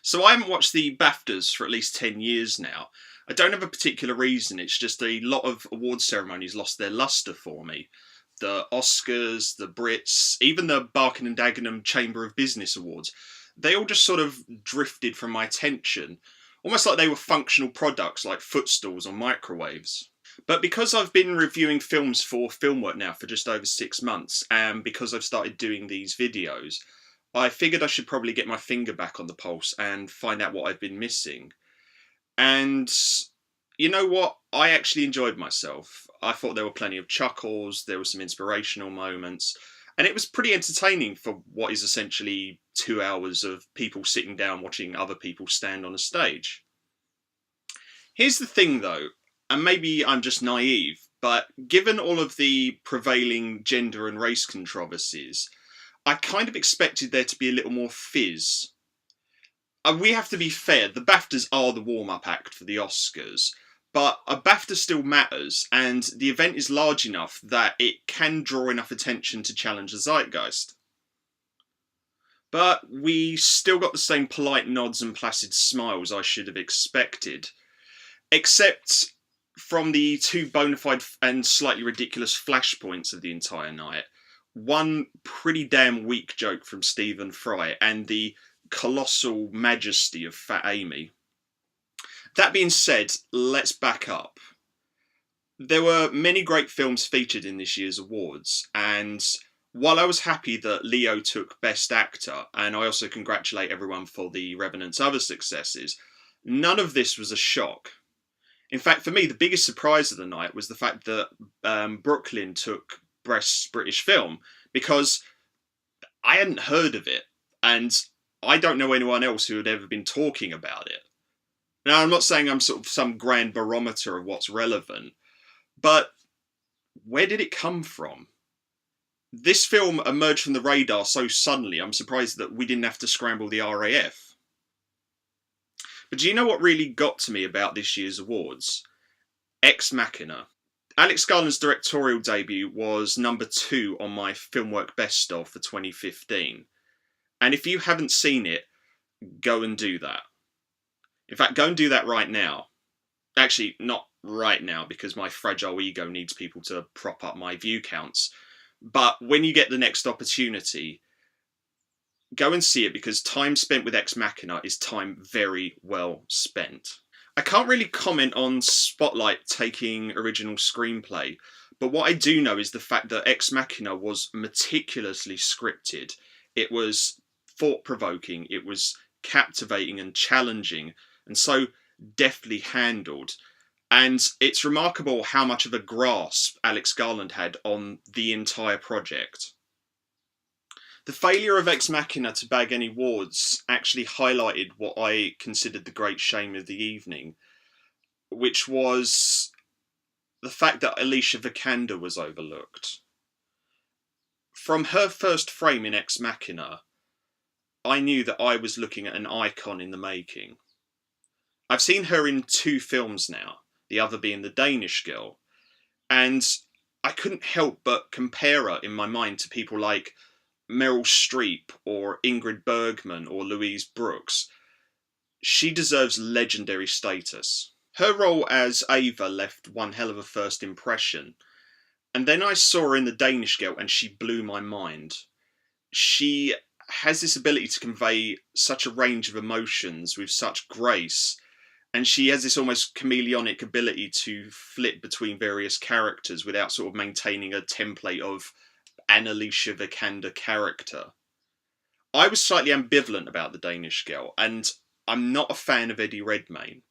So I haven't watched the BAFTAs for at least 10 years now. I don't have a particular reason, it's just a lot of award ceremonies lost their lustre for me. The Oscars, the Brits, even the Barking and Dagenham Chamber of Business Awards, they all just sort of drifted from my attention, almost like they were functional products like footstools or microwaves. But because I've been reviewing films for Filmwork now for just over 6 months, and because I've started doing these videos, I figured I should probably get my finger back on the pulse and find out what I've been missing. And you know what? I actually enjoyed myself. I thought there were plenty of chuckles, there were some inspirational moments, and it was pretty entertaining for what is essentially 2 hours of people sitting down watching other people stand on a stage. Here's the thing though, and maybe I'm just naive, but given all of the prevailing gender and race controversies, I kind of expected there to be a little more fizz. We have to be fair, the BAFTAs are the warm-up act for the Oscars, but a BAFTA still matters, and the event is large enough that it can draw enough attention to challenge the zeitgeist. But we still got the same polite nods and placid smiles I should have expected, except from the two bona fide and slightly ridiculous flashpoints of the entire night. One pretty damn weak joke from Stephen Fry, and the colossal majesty of Fat Amy. That being said, let's back up. There were many great films featured in this year's awards, and while I was happy that Leo took Best Actor, and I also congratulate everyone for The Revenant's other successes, none of this was a shock. In fact, for me, the biggest surprise of the night was the fact that Brooklyn took Best British Film, because I hadn't heard of it, and I don't know anyone else who had ever been talking about it. Now, I'm not saying I'm sort of some grand barometer of what's relevant, but where did it come from? This film emerged from the radar so suddenly, I'm surprised that we didn't have to scramble the RAF. But do you know what really got to me about this year's awards? Ex Machina. Alex Garland's directorial debut was number 2 on my Filmwork Best of for 2015. And if you haven't seen it, go and do that. In fact, go and do that right now. Actually, not right now, because my fragile ego needs people to prop up my view counts. But when you get the next opportunity, go and see it, because time spent with Ex Machina is time very well spent. I can't really comment on Spotlight taking original screenplay, but what I do know is the fact that Ex Machina was meticulously scripted. It was thought-provoking, it was captivating and challenging, and so deftly handled. And it's remarkable how much of a grasp Alex Garland had on the entire project. The failure of Ex Machina to bag any awards actually highlighted what I considered the great shame of the evening, which was the fact that Alicia Vikander was overlooked. From her first frame in Ex Machina, I knew that I was looking at an icon in the making. I've seen her in 2 films now, the other being The Danish Girl, and I couldn't help but compare her in my mind to people like Meryl Streep or Ingrid Bergman or Louise Brooks. She deserves legendary status. Her role as Ava left one hell of a first impression, and then I saw her in The Danish Girl and she blew my mind. She has this ability to convey such a range of emotions with such grace, and she has this almost chameleonic ability to flip between various characters without sort of maintaining a template of an Alicia Vikander character. I was slightly ambivalent about The Danish Girl, and I'm not a fan of Eddie Redmayne.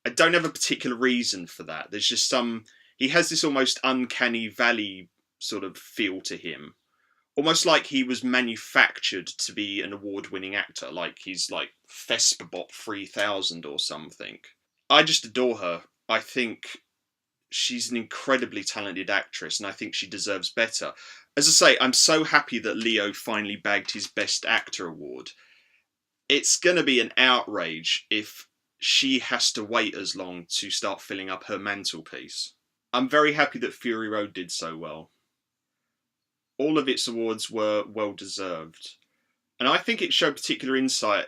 I don't have a particular reason for that. There's just he has this almost uncanny valley sort of feel to him. Almost like he was manufactured to be an award-winning actor, like he's like Thespobot 3000 or something. I just adore her. I think she's an incredibly talented actress, and I think she deserves better. As I say, I'm so happy that Leo finally bagged his Best Actor award. It's going to be an outrage if she has to wait as long to start filling up her mantelpiece. I'm very happy that Fury Road did so well. All of its awards were well deserved. And I think it showed particular insight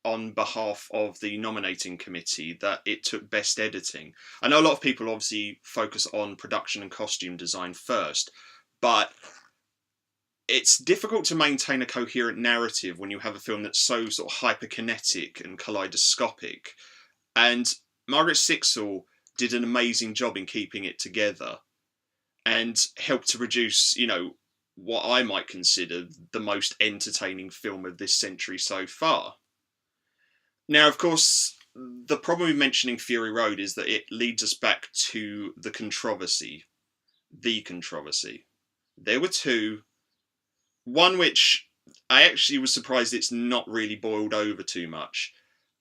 on behalf of the nominating committee that it took best editing. I know a lot of people obviously focus on production and costume design first, but it's difficult to maintain a coherent narrative when you have a film that's so sort of hyperkinetic and kaleidoscopic. And Margaret Sixel did an amazing job in keeping it together and helped to produce, what I might consider the most entertaining film of this century so far. Now, of course, the problem with mentioning Fury Road is that it leads us back to the controversy. The controversy. There were two. One which I actually was surprised it's not really boiled over too much.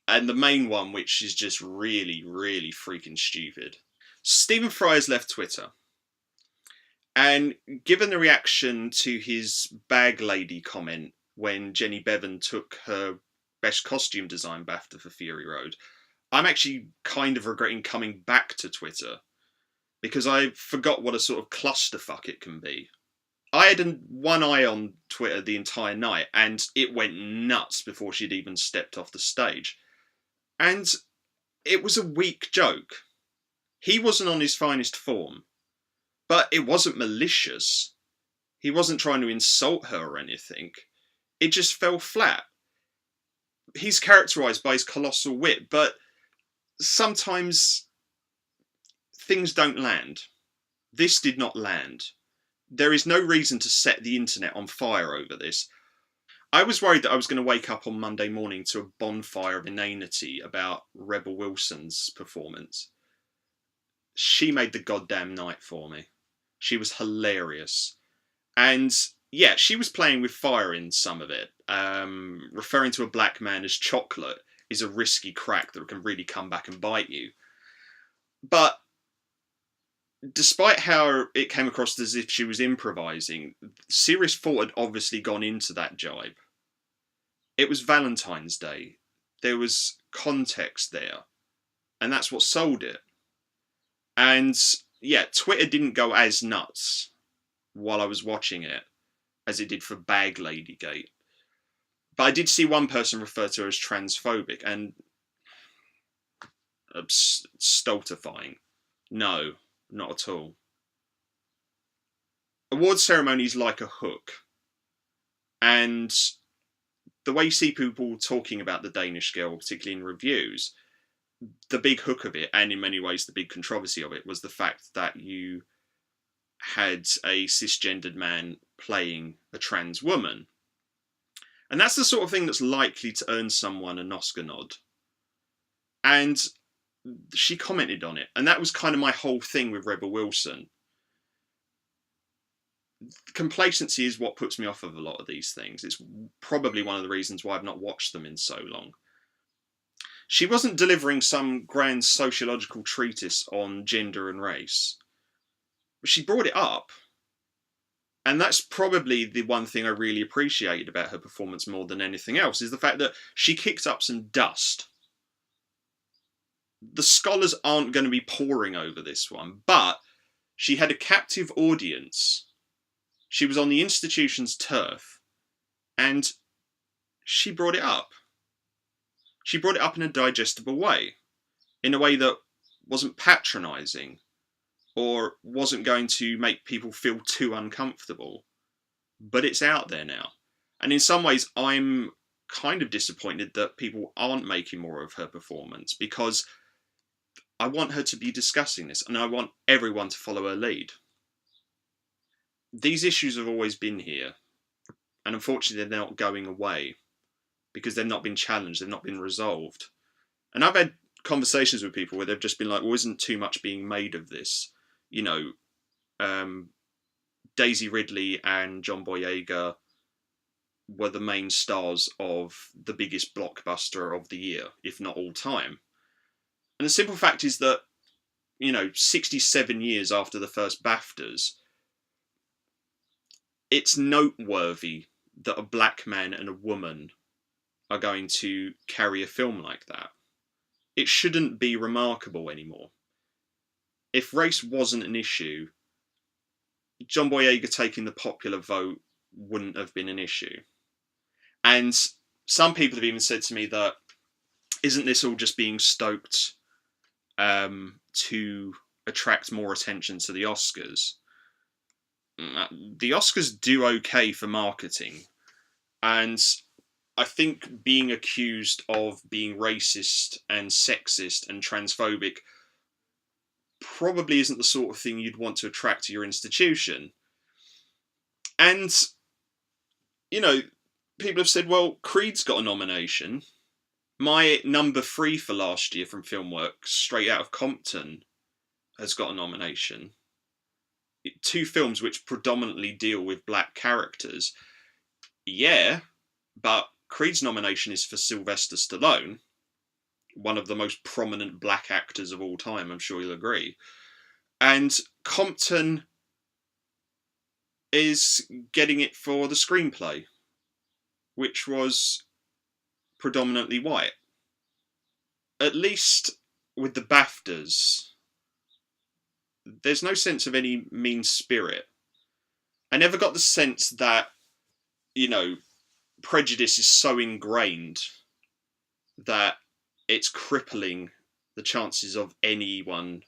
And the main one, which is just really, really freaking stupid. Stephen Fry has left Twitter. And given the reaction to his bag lady comment when Jenny Bevan took her Best Costume Design BAFTA for Fury Road, I'm actually kind of regretting coming back to Twitter because I forgot what a sort of clusterfuck it can be. I had one eye on Twitter the entire night and it went nuts before she'd even stepped off the stage. And it was a weak joke. He wasn't on his finest form, but it wasn't malicious. He wasn't trying to insult her or anything. It just fell flat. He's characterised by his colossal wit, but sometimes things don't land. This did not land. There is no reason to set the internet on fire over this. I was worried that I was going to wake up on Monday morning to a bonfire of inanity about Rebel Wilson's performance. She made the goddamn night for me. She was hilarious. And yeah, she was playing with fire in some of it. Referring to a black man as chocolate is a risky crack that can really come back and bite you. But despite how it came across as if she was improvising, serious thought had obviously gone into that jibe. It was Valentine's Day. There was context there. And that's what sold it. And yeah, Twitter didn't go as nuts while I was watching it as it did for Bag Lady Gate. But I did see one person refer to her as transphobic and stultifying. No, not at all. Award ceremonies like a hook. And the way you see people talking about the Danish Girl, particularly in reviews, the big hook of it, and in many ways the big controversy of it, was the fact that you had a cisgendered man playing a trans woman. And that's the sort of thing that's likely to earn someone an Oscar nod. And she commented on it. And that was kind of my whole thing with Rebel Wilson. Complacency is what puts me off of a lot of these things. It's probably one of the reasons why I've not watched them in so long. She wasn't delivering some grand sociological treatise on gender and race. She brought it up. And that's probably the one thing I really appreciated about her performance more than anything else, is the fact that she kicked up some dust. The scholars aren't going to be poring over this one, but she had a captive audience. She was on the institution's turf, and she brought it up. She brought it up in a digestible way, in a way that wasn't patronising, or wasn't going to make people feel too uncomfortable. But it's out there now. And in some ways, I'm kind of disappointed that people aren't making more of her performance, because I want her to be discussing this, and I want everyone to follow her lead. These issues have always been here, and unfortunately they're not going away, because they've not been challenged, they've not been resolved. And I've had conversations with people where they've just been like, well, isn't too much being made of this? You know, Daisy Ridley and John Boyega were the main stars of the biggest blockbuster of the year, if not all time. And the simple fact is that, 67 years after the first BAFTAs, it's noteworthy that a black man and a woman are going to carry a film like that. It shouldn't be remarkable anymore. If race wasn't an issue, John Boyega taking the popular vote wouldn't have been an issue. And some people have even said to me that isn't this all just being stoked to attract more attention to the Oscars? The Oscars do okay for marketing, and I think being accused of being racist and sexist and transphobic probably isn't the sort of thing you'd want to attract to your institution. And, you know, people have said, well, Creed's got a nomination. My number 3 for last year from Filmwork, Straight Out of Compton, has got a nomination. 2 films which predominantly deal with black characters. Yeah, but Creed's nomination is for Sylvester Stallone, one of the most prominent black actors of all time, I'm sure you'll agree. And Compton is getting it for the screenplay, which was predominantly white. At least with the BAFTAs, there's no sense of any mean spirit. I never got the sense that, you know, prejudice is so ingrained that it's crippling the chances of anyone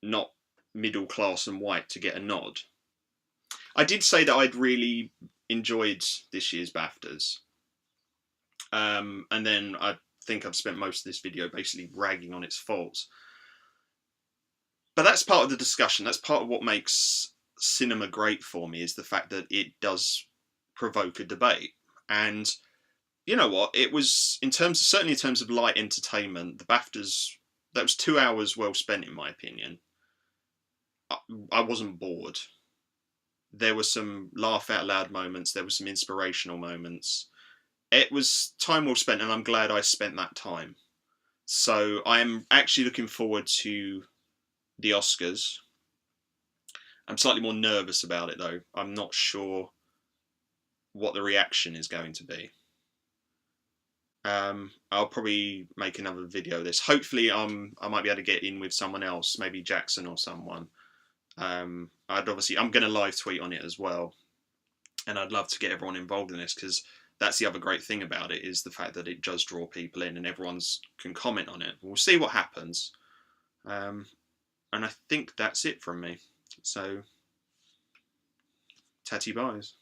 not middle class and white to get a nod. I did say that I'd really enjoyed this year's BAFTAs. And then I think I've spent most of this video basically ragging on its faults. But that's part of the discussion. That's part of what makes cinema great for me, is the fact that it does provoke a debate. And you know what? It was, certainly in terms of light entertainment, the BAFTAs, that was 2 hours well spent in my opinion. I wasn't bored. There were some laugh out loud moments. There were some inspirational moments. It was time well spent, and I'm glad I spent that time. So I am actually looking forward to the Oscars. I'm slightly more nervous about it though. I'm not sure what the reaction is going to be. I'll probably make another video of this. Hopefully I might be able to get in with someone else, maybe Jackson or someone. I'm going to live tweet on it as well, and I'd love to get everyone involved in this, because that's the other great thing about it, is the fact that it does draw people in and everyone can comment on it. We'll see what happens. And I think that's it from me. So, tatty byes.